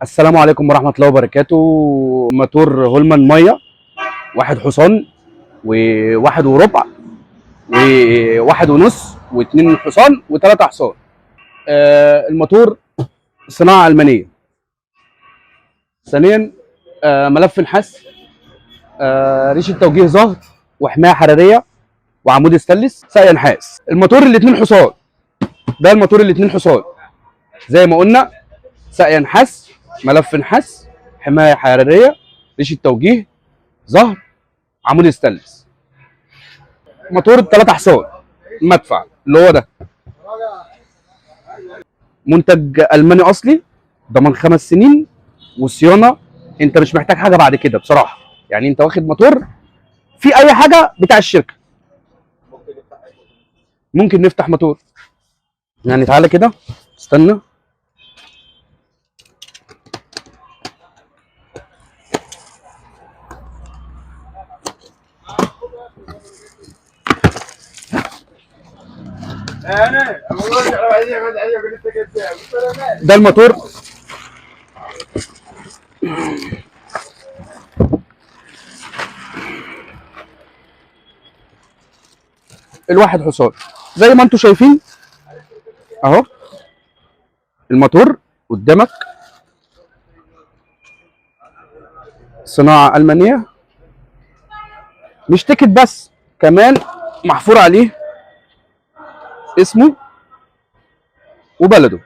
السلام عليكم ورحمة الله وبركاته. موتور هولمان مية، واحد حصان وواحد وربع وواحد ونص واتنين حصان وتلاتة حصان. الموتور صناعة ألمانية. ثانيا ملف نحاس، ريشة توجيه ظهر وحماية حرارية وعمود استانلس، ساقية نحاس. الموتور الاتنين حصان، ده الموتور الاتنين حصان زي ما قلنا، ساقية نحاس، ملف نحاس، حماية حرارية، ريشة توجيه ظهر، عمود استانلس. موتور 3 حصان مدفع اللي هو ده، منتج الماني اصلي، ضمان 5 سنين والصيانه. انت مش محتاج حاجه بعد كده بصراحه، يعني انت واخد موتور في اي حاجه بتاع الشركه. ممكن نفتح موتور، يعني تعالى كده استنى. ده الموتور، الواحد حصان زي ما انتم شايفين اهو. الموتور قدامك، صناعه المانيه، مش تيكت بس، كمان محفور عليه اسمه وبلده.